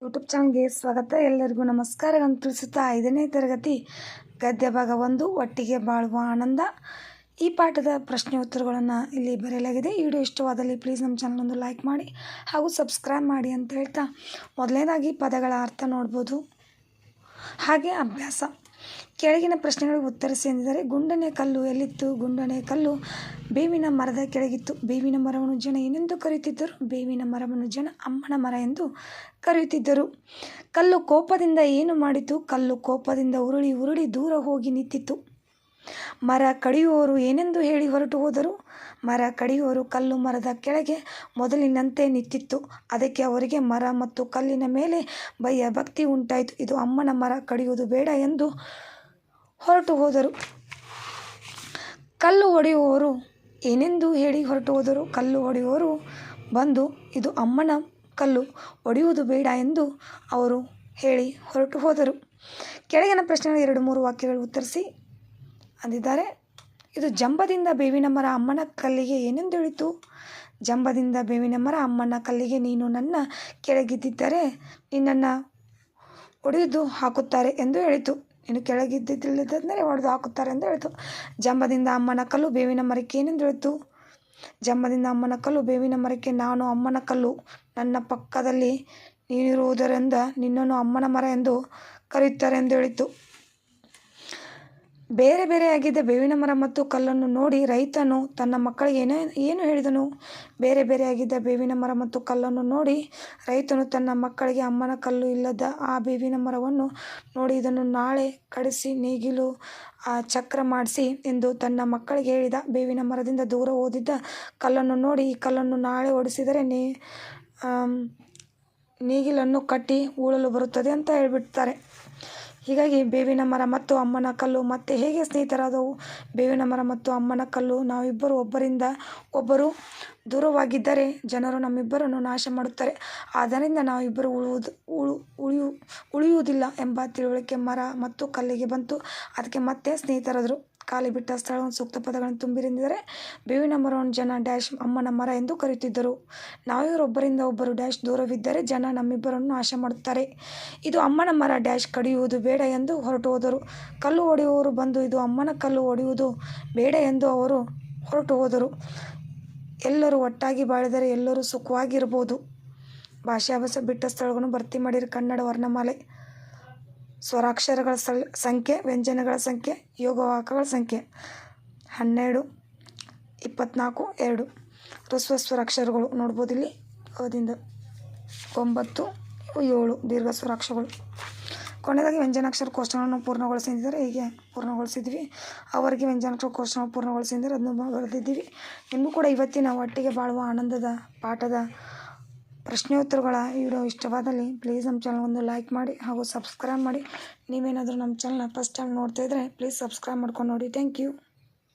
YouTube ಚಾನಲ್ಗೆ ಸ್ವಾಗತ. ಎಲ್ಲರಿಗೂ ನಮಸ್ಕಾರಗಳನ್ನು ತಿಳಿಸುತ್ತಾ 5ನೇ ತರಗತಿ ಗದ್ಯ ಭಾಗ 1 ಒಟ್ಟಿಗೆ ಬಾಳುವ ಆನಂದ ಈ ಪಾಠದ ಪ್ರಶ್ನೆ ಉತ್ತರಗಳನ್ನು ಇಲ್ಲಿ ಬರೆಯಲಾಗಿದೆ. ಈ ವಿಡಿಯೋ ಇಷ್ಟವಾದಲ್ಲಿ ಪ್ಲೀಸ್ ನಮ್ಮ ಚಾನಲ್ ಒಂದು ಲೈಕ್ ಮಾಡಿ ಹಾಗೂ ಸಬ್ಸ್ಕ್ರೈಬ್ ಮಾಡಿ ಅಂತ ಹೇಳ್ತಾ ಮೊದಲನೇದಾಗಿ ಪದಗಳ ಅರ್ಥ ನೋಡ್ಬೋದು. ಹಾಗೆ ಅಭ್ಯಾಸ. ಕೆಳಗಿನ ಪ್ರಶ್ನೆಗಳಿಗೆ ಉತ್ತರಿಸಿ ಎಂದಿದ್ದಾರೆ. ಗುಂಡನೆ ಕಲ್ಲು ಎಲ್ಲಿತ್ತು? ಗುಂಡನೆ ಕಲ್ಲು ಬೇವಿನ ಮರದ ಕೆಳಗಿತ್ತು. ಬೇವಿನ ಮರವನ್ನು ಜನ ಏನೆಂದು ಕರೆಯುತ್ತಿದ್ದರು? ಬೇವಿನ ಮರವನ್ನು ಜನ ಅಮ್ಮನ ಮರ ಎಂದು ಕರೆಯುತ್ತಿದ್ದರು. ಕಲ್ಲು ಕೋಪದಿಂದ ಏನು ಮಾಡಿತು? ಕಲ್ಲು ಕೋಪದಿಂದ ಉರುಳಿ ಉರುಳಿ ದೂರ ಹೋಗಿ ನಿಂತಿತು. ಮರ ಕಡಿಯುವವರು ಏನೆಂದು ಹೇಳಿ ಹೊರಟು ಹೋದರು? ಮರ ಕಡಿಯುವವರು ಕಲ್ಲು ಮರದ ಕೆಳಗೆ ಮೊದಲಿನಂತೆ ನಿಂತಿತ್ತು. ಅದಕ್ಕೆ ಅವರಿಗೆ ಮರ ಮತ್ತು ಕಲ್ಲಿನ ಮೇಲೆ ಭಯ ಭಕ್ತಿ ಉಂಟಾಯಿತು. ಇದು ಅಮ್ಮನ ಮರ, ಕಡಿಯುವುದು ಬೇಡ ಎಂದು ಹೊರಟು ಹೋದರು. ಕಲ್ಲು ಹೊಡೆಯುವವರು ಏನೆಂದು ಹೇಳಿ ಹೊರಟು ಹೋದರು? ಕಲ್ಲು ಹೊಡೆಯುವವರು ಬಂದು ಇದು ಅಮ್ಮನ ಕಲ್ಲು, ಹೊಡೆಯುವುದು ಬೇಡ ಎಂದು ಅವರು ಹೇಳಿ ಹೊರಟು ಹೋದರು. ಕೆಳಗಿನ ಪ್ರಶ್ನೆಗಳು 2-3 ವಾಕ್ಯಗಳು ಉತ್ತರಿಸಿ ಅಂದಿದ್ದಾರೆ. ಇದು ಜಂಬದಿಂದ ಬೇವಿನ ಮರ ಅಮ್ಮನ ಕಲ್ಲಿಗೆ ಏನೆಂದು ಹೇಳಿತು? ಜಂಬದಿಂದ ಬೇವಿನ ಮರ ಅಮ್ಮನ ಕಲ್ಲಿಗೆ, ನೀನು ನನ್ನ ಕೆಳಗಿದ್ದಿದ್ದರೆ ನಿನ್ನನ್ನು ಒಡೆದು ಹಾಕುತ್ತಾರೆ ಎಂದು ಹೇಳಿತು. ನೀನು ಕೆಳಗಿದ್ದಿಲ್ಲದಿದ್ದರೆ ಒಡೆದು ಹಾಕುತ್ತಾರೆ ಎಂದು ಹೇಳಿತು. ಜಂಬದಿಂದ ಅಮ್ಮನ ಕಲ್ಲು ಬೇವಿನ ಮರಕ್ಕೆ ಏನೆಂದು ಹೇಳಿತು? ಜಂಬದಿಂದ ಅಮ್ಮನ ಕಲ್ಲು ಬೇವಿನ ಮರಕ್ಕೆ, ನಾನು ಅಮ್ಮನ ಕಲ್ಲು, ನನ್ನ ಪಕ್ಕದಲ್ಲಿ ನೀನಿರುವುದರಿಂದ ನಿನ್ನನ್ನು ಅಮ್ಮನ ಮರ ಎಂದು ಕರೆಯುತ್ತಾರೆ ಎಂದು ಹೇಳಿತು. ಬೇರೆ ಬೇರೆಯಾಗಿದ್ದ ಬೇವಿನ ಮರ ಮತ್ತು ಕಲ್ಲನ್ನು ನೋಡಿ ರೈತನು ತನ್ನ ಮಕ್ಕಳಿಗೆ ಏನು ಹೇಳಿದನು? ಬೇರೆ ಬೇರೆಯಾಗಿದ್ದ ಬೇವಿನ ಮರ ಮತ್ತು ಕಲ್ಲನ್ನು ನೋಡಿ ರೈತನು ತನ್ನ ಮಕ್ಕಳಿಗೆ, ಅಮ್ಮನ ಕಲ್ಲು ಇಲ್ಲದ ಆ ಬೇವಿನ ಮರವನ್ನು ನೋಡಿ ಇದನ್ನು ನಾಳೆ ಕಡಿಸಿ ನೇಗಿಲು ಚಕ್ರ ಮಾಡಿಸಿ ಎಂದು ತನ್ನ ಮಕ್ಕಳಿಗೆ ಹೇಳಿದ. ಬೇವಿನ ಮರದಿಂದ ದೂರ ಓದಿದ್ದ ಕಲ್ಲನ್ನು ನೋಡಿ, ಈ ಕಲ್ಲನ್ನು ನಾಳೆ ಓಡಿಸಿದರೆ ನೇಗಿಲನ್ನು ಕಟ್ಟಿ ಹೂಳಲು ಬರುತ್ತದೆ ಅಂತ ಹೇಳಿಬಿಡ್ತಾರೆ. ಹೀಗಾಗಿ ಬೇವಿನ ಮರ ಮತ್ತು ಅಮ್ಮನ ಕಲ್ಲು ಮತ್ತೆ ಹೇಗೆ ಸ್ನೇಹಿತರಾದವು? ಬೇವಿನ ಮರ ಮತ್ತು ಅಮ್ಮನ ಕಲ್ಲು, ನಾವಿಬ್ಬರು ಒಬ್ಬರಿಂದ ಒಬ್ಬರು ದೂರವಾಗಿದ್ದರೆ ಜನರು ನಮ್ಮಿಬ್ಬರನ್ನು ನಾಶ ಮಾಡುತ್ತಾರೆ, ಆದ್ದರಿಂದ ನಾವಿಬ್ಬರು ಉಳಿಯುವುದಿಲ್ಲ ಎಂಬ ತಿಳುವಳಿಕೆ ಮರ ಮತ್ತು ಕಲ್ಲಿಗೆ ಬಂತು. ಅದಕ್ಕೆ ಮತ್ತೆ ಸ್ನೇಹಿತರಾದರು. ಖಾಲಿ ಬಿಟ್ಟ ಸ್ಥಳವನ್ನು ಸೂಕ್ತ ಪದಗಳನ್ನು ತುಂಬಿರೆಂದಿದ್ದಾರೆ. ಬೇವಿನ ಮರವನ್ನು ಜನ ಡ್ಯಾಶ್ ಅಮ್ಮನ ಮರ ಎಂದು ಕರೆಯುತ್ತಿದ್ದರು. ನಾವಿಬ್ಬರೊಬ್ಬರಿಂದ ಒಬ್ಬರು ಡ್ಯಾಶ್ ದೂರವಿದ್ದರೆ ಜನ ನಮ್ಮಿಬ್ಬರನ್ನು ನಾಶ ಮಾಡುತ್ತಾರೆ. ಇದು ಅಮ್ಮನ ಮರ ಡ್ಯಾಶ್ ಕಡಿಯುವುದು ಬೇಡ ಎಂದು ಹೊರಟು ಹೋದರು. ಕಲ್ಲು ಹೊಡೆಯುವವರು ಬಂದು ಇದು ಅಮ್ಮನ ಕಲ್ಲು, ಹೊಡೆಯುವುದು ಬೇಡ ಎಂದು ಅವರು ಹೊರಟು ಹೋದರು. ಎಲ್ಲರೂ ಒಟ್ಟಾಗಿ ಬಾಳಿದರೆ ಎಲ್ಲರೂ ಸುಖವಾಗಿರ್ಬೋದು. ಭಾಷಾಭಾಸ. ಬಿಟ್ಟ ಸ್ಥಳಗಳನ್ನು ಭರ್ತಿ ಮಾಡಿರಿ. ಕನ್ನಡ ವರ್ಣಮಾಲೆ. ಸ್ವರಾಕ್ಷರಗಳ ಸಂಖ್ಯೆ, ವ್ಯಂಜನಗಳ ಸಂಖ್ಯೆ, ಯೋಗವಾಕಗಳ ಸಂಖ್ಯೆ 12, 24, 2. ಹ್ರಸ್ವ ಸ್ವರಾಕ್ಷರಗಳು ನೋಡ್ಬೋದು ಇಲ್ಲಿ. ಅದಿಂದ 9, 7 ದೀರ್ಘ ಸ್ವರಾಕ್ಷರಗಳು. ಕೊನೆಯದಾಗಿ ವ್ಯಂಜನಾಕ್ಷರ ಕೋಷ್ಟಕಗಳನ್ನು ಪೂರ್ಣಗೊಳಿಸಿದ್ದಾರೆ. ಹೀಗೆ ಪೂರ್ಣಗೊಳಿಸಿದ್ವಿ. ಅವರಿಗೆ ವ್ಯಂಜನಾಕ್ಷರ ಕೋಷ್ಟಕ ಪೂರ್ಣಗೊಳಿಸಿದ್ದಾರೆ, ಅದನ್ನು ಬರೆದಿದ್ದೀವಿ. ನಿಮಗೂ ಕೂಡ ಇವತ್ತಿನ ಒಟ್ಟಿಗೆ ಬಾಳುವ ಆನಂದದ ಪಾಠದ ಪ್ರಶ್ನೆ ಉತ್ತರಗಳ ವಿಡಿಯೋ ಇಷ್ಟವಾದಲ್ಲಿ ಪ್ಲೀಸ್ ನಮ್ಮ ಚಾನಲ್ ಒಂದು ಲೈಕ್ ಮಾಡಿ ಹಾಗೂ ಸಬ್ಸ್ಕ್ರೈಬ್ ಮಾಡಿ. ನೀವೇನಾದರೂ ನಮ್ಮ ಚಾನಲ್ನ ಫಸ್ಟ್ ಟೈಮ್ ನೋಡ್ತಾ ಇದ್ದರೆ ಪ್ಲೀಸ್ ಸಬ್ಸ್ಕ್ರೈಬ್ ಮಾಡ್ಕೊಂಡು ನೋಡಿ. Thank you.